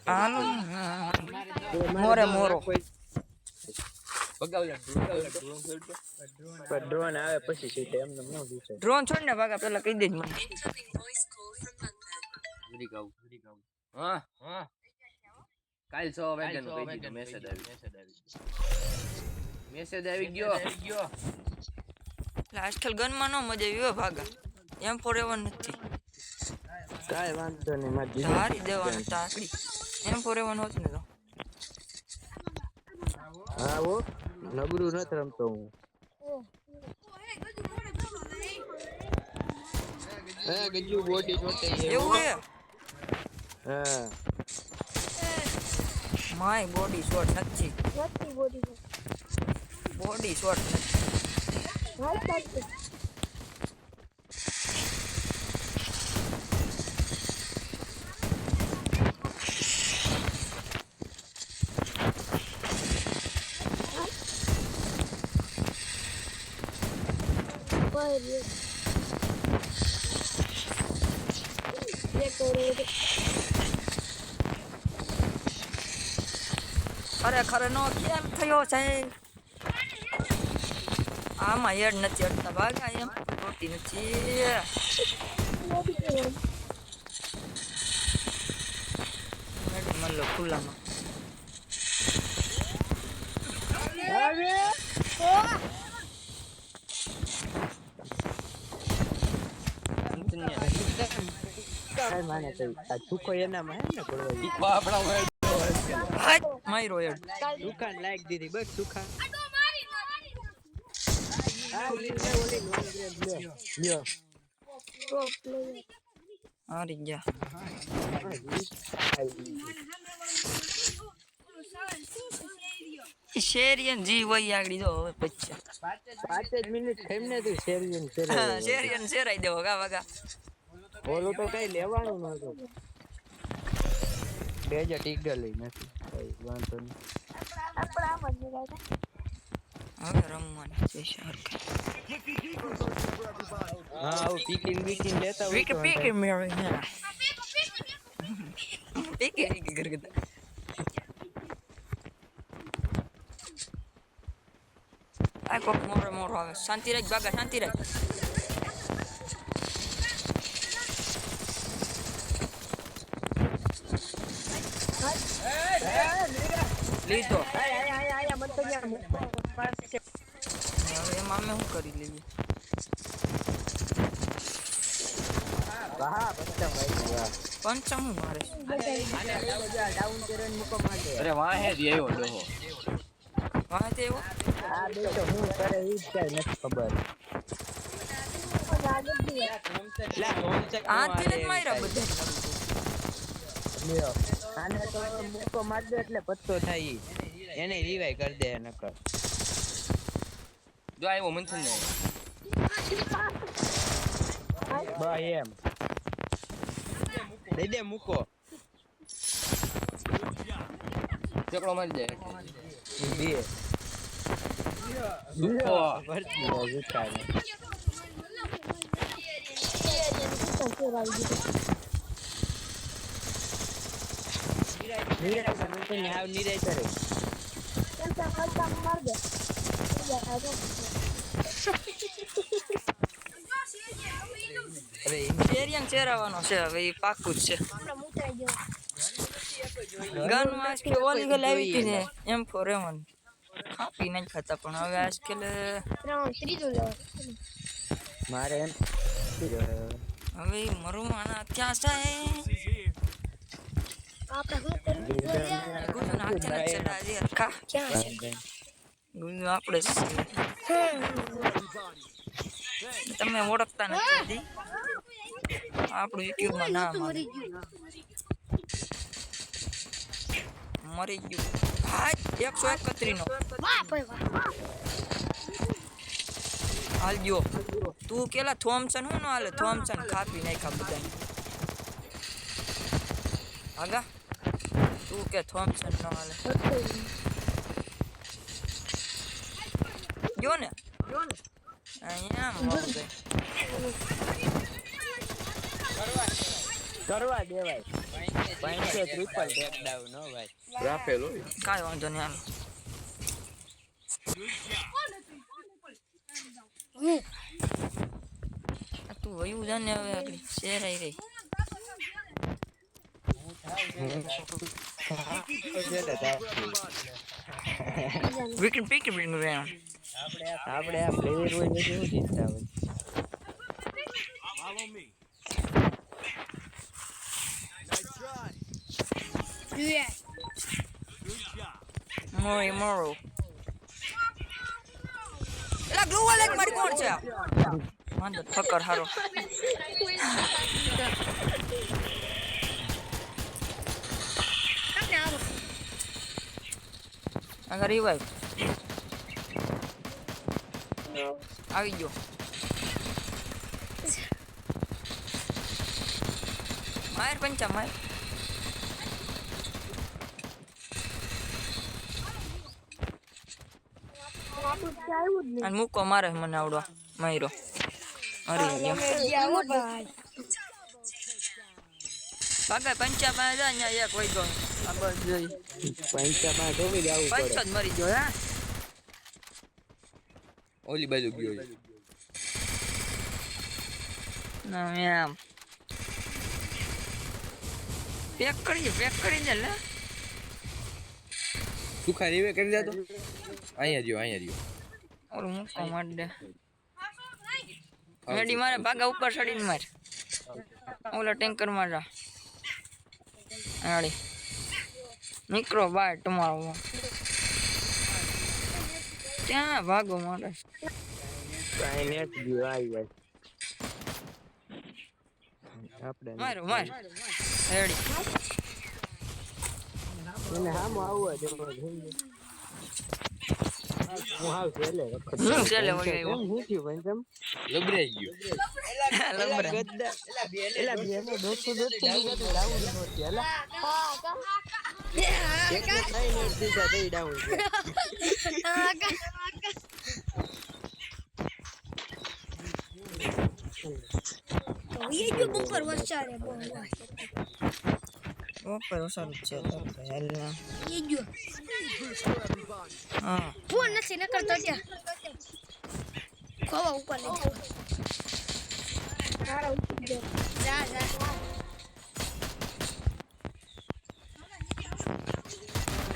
હાલો મોરે મોરો ડ્રોન આવે પછી સીટ એમને ન દીશે. ડ્રોન છોડ ને ભાગા પેલા કહી દેજ મને. હા હા કાલ 6 વાગ્યાનો કહી દીધું મેસેજ આવી ગયો. આજકાલ ગનમાં નો મજા આવી ભાગા એમ ફોરેવર નથી કાઈ વાંધો નહીં માર ધારી દેવાનું તાકડી એમ ફોરેવર હોત ને તો હા ઓ નબળું નથી રમતો હું. હા ગજુ બોડી જોતે એવું હે હા માય બોડી શોટ નથી બોડી શોટ નથી ખરેખર નો કેમ થયો છે આમાં હેડ નથી અડતા ભાગા એમ રોટી નથી મન લો ખુલ્લામાં કાઈ માને તો આ ચૂકો એનામાં હે ને પડવા માયરો હેડ દુકાન લાઈક દીધી બસ સુખા લ્યો હારી ગયા શેરિયન જી વઈ આગળી જો હવે પછી 5 મિનિટ થઈને તું શેરિયન શેરિયન શેરાઈ દેવો ગા વાગા ઓલું તો કઈ લેવાનું નતું બેજા ટીગર લઈ નથી કઈ વાંધો નહીં હવે રમવાની છે શાર્ક હા આવું પીકિંગ લેતા હોય તો પીકે મેરે હા પીકે ગરગદા આ કોક મોરો આવે શાંતિ રાખ બાગા શાંતિ રાખ લીધો હવે એમાં અમે શું કરી લઈએ વાહ બચ્ચા ભાઈ વાહ પંચમ હું મારે ડાઉન કરીને મૂકો માટે અરે વાહે જ આવ્યો ડોહો વાહ તે એવો આ બે તો હું કરે ઈ જ કઈ નથી ખબર આ તેને જ માર્યા બધા લ્યો આને તો મૂકો માર દે એટલે પત્તો થાય એને રિવાઈ કરી દે નકર જો આવ્યો મંથન ને બા એમ દઈ દે મૂકો ચકડો મારી દે બે દુખો ભરતી જુકાને નિરાય કરે ને આવ નિરાય કરે અરે શેરિયન ચેરાવાનો છે હવે એ પાકું જ છે ગન આજ કે ઓલી ગલ આવી હતી ને M4A1 ખાપી નહીં ખાતા પણ હવે આજ કે મારે એમ હવે મરુમાના ત્યાં છે ગુજુ નાચે નાચે રાજી કા ગુજુ આપણે તમે ઓળખતા નથી આપણું YouTube માં નામ મરી ગયું હાય 131 નો હાલ ગયો તું કેલા થોમસન હું નો હાલે થોમસન ખાપી નાખ્યા બધાને આગા તું કે થોમસન નો હાલે ગયો ને અહીંયા મળી ગઈ કરવા દેવાય પાંચસો ટ્રિપલ ટેકડાઉન હો ભાઈ. રાફેલ હોય કાંઈ વાંધો નહીં હાલો. આ તું વયું જાને હવે આગળ શેરાઈ રહી. વિકેટ પીક બિંગ રે આપણે આ પ્લેયર હોય ને કેવું ચિંતા હોય. મોરી મોરો એલા ગ્લુવલ એક મારી કોણ છે વાંધો ફકર હારો આગળ રિવાઇવ આવી ગયો માર પંચા માર અને મૂકો મારે મને આવડો માર્યો અરે ભાગા પંચા પાસે જા અહીંયા એક વઈ ગયો આ બસ જોઈ પંચામાં ઢોકી જવું પંચ પડે. જ મરી ગયો હા ઓલી બાજુ ગયો ના એમ પેક કરી દે લે સુખા રીવે કરી દેતો અહીંયા રહ્યો ઓલું મૂકો માર દે મેડી મારે ભાગા ઉપર ચડીને માર ઓલા ટેન્કર માં જા આડી નીકળો બાય તમારો ત્યાં ભાગો મારે કાંઈ નેટ ગયું આવી જાય. આપણે મારો માર રેડી એને હામો આવવો જ જોઈએ. હું આવ છેલે વખત. હું છેલ્લે વળી આવ્યો. એમ હું થયું પંચમ? લબરાઈ ગયો લંબરા. ગદ્દા. એલા બેને દોસ્તો લીધું ડાઉન નહોતી. એલા એકને ત્રણ નેટ દીધા તઈ ડાઉન છે. ઉપર ઓસારું છે તો હેલ ના હા ફોન નથી ન કરતો ત્યાં ખવા ઉપર લઈ જા જા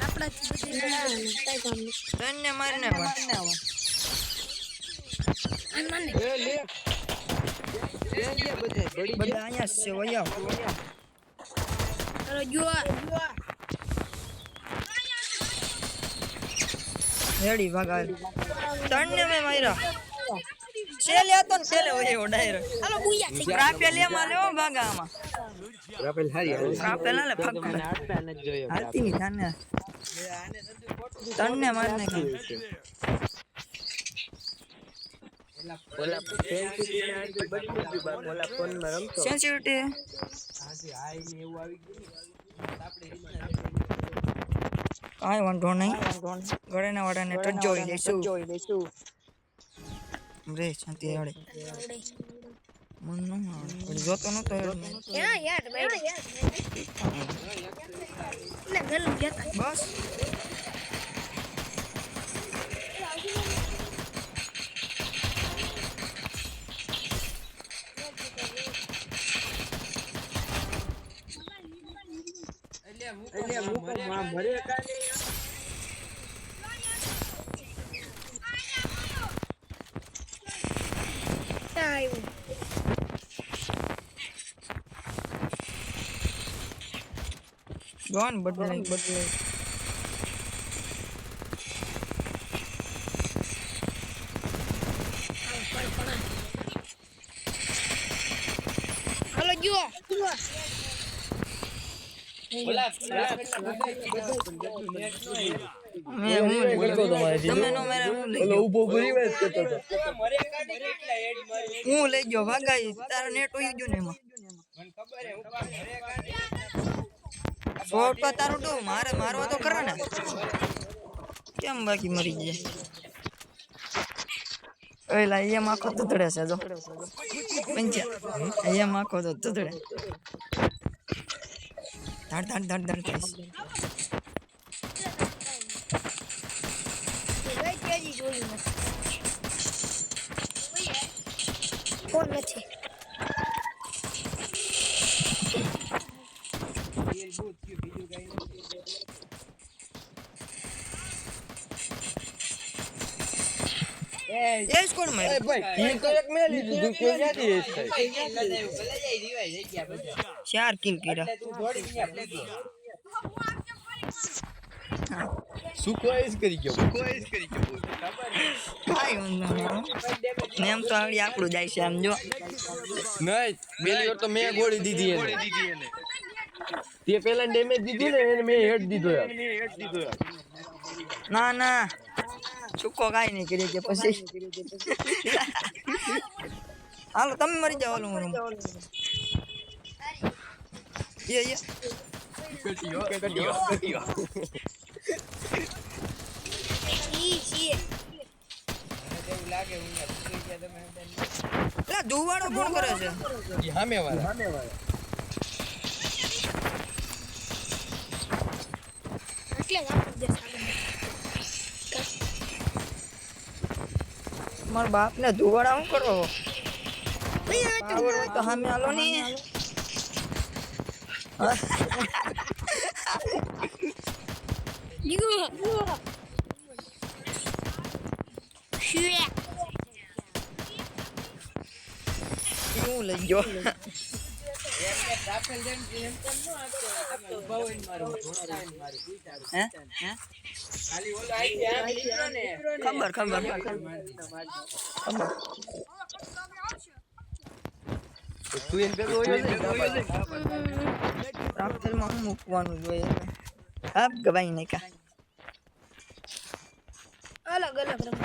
આપણાથી બધી કઈ કામ નહીં તને મારીને અને મને એ લે બધા બડી બધા અહીંયા છે વયા ચલો જો રેડી ભાગા તને મે માર્યા છેલે હતો ને છેલે વયો ડાયરેક્ટ હાલો બુયા થઈ રાફેલ એમાં લેવો ભાગા આમાં રાફેલ હારી રાફેલ ના લે ફક મને આટલા નથી જોયો. હાલતી ની થાને તને માર નાખી ઓલા સેન્સિટિવ ને આજે બદલી દીધું બાપ. ઓલા ફોનમાં રમતો સેન્સિટિવિટી કાંઈ વાંધો નહીં ગળેના વાળાને ટચ જોઈ લઈશું રે શાંતિ આવડે મન ન આવડે પણ જોતો નતો યા યાર ભાઈ એટલે ગલમ જતા બસ એટલે મૂકો માં મરે કાને આવ્યું ગોન બદલાઈ હાલો જો તમે નો મારે હું લઈ ગયો ભાગાઈ તારા નેટ હોય ગયો ને એમાં શોર્ટ તો તારું ડો મારે મારવા તો ખરા ને કેમ બાકી મરી ગયા એલા એમ આખો તૂતડે છે જો પંચા એમ આખો તો તૂતડે ધડ ધડ ધડ ધડ થઈશ. ગઈ તેજી જોઈ નથી. કોણ નથી? એ જ કોણ માર્યું? ભાઈ તો એક મેં લીધું કે ક્યાંથી એ થાય 4 કિલ કર્યા. સુકોઈસ કરી ગયો કાંઈ વાંધો નહીં. એમ તો આવડી આપણું જાય છે આમ જો. નહીં પેલી વાર તો મેં ગોળી દીધી એને તે પેલા ડેમેજ દીધું ને એને મેં હેડ દીધો યાર ના ના ચૂકો કાંઈ નહીં કરી કે પછી. હાલો તમે મરી જાઓ. હાલો હું યે ધુવાડો કોણ કરે છે? સામે વાળા એટલે જ આપણું દેશ આગળ. મારા બાપ ને ધુવાડા શું કરો? તો સામે હાલો ને. શું લઈ ગયો? ખબર ખબર તું એને ભેગો હોય ને રાફેલમાં શું મૂકવાનું જોઈએ? આપ ગવાઈ નહીં કા. અલગ અલગ રંગ.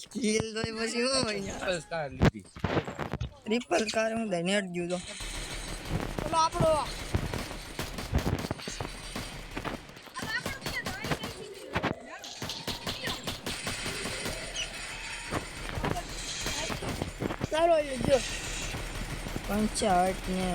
સ્કીલ તો પછી શું હોય? કાર લીધી ટ્રિપલ કાર હું થાય નેટ ગયું તો. પેલો આપણો સારો જો 55 ને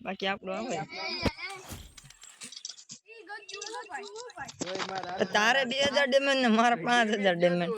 બાકી આપણું આવે. તારે 2000 ડેમેજ ને મારા 5000 ડેમેજ.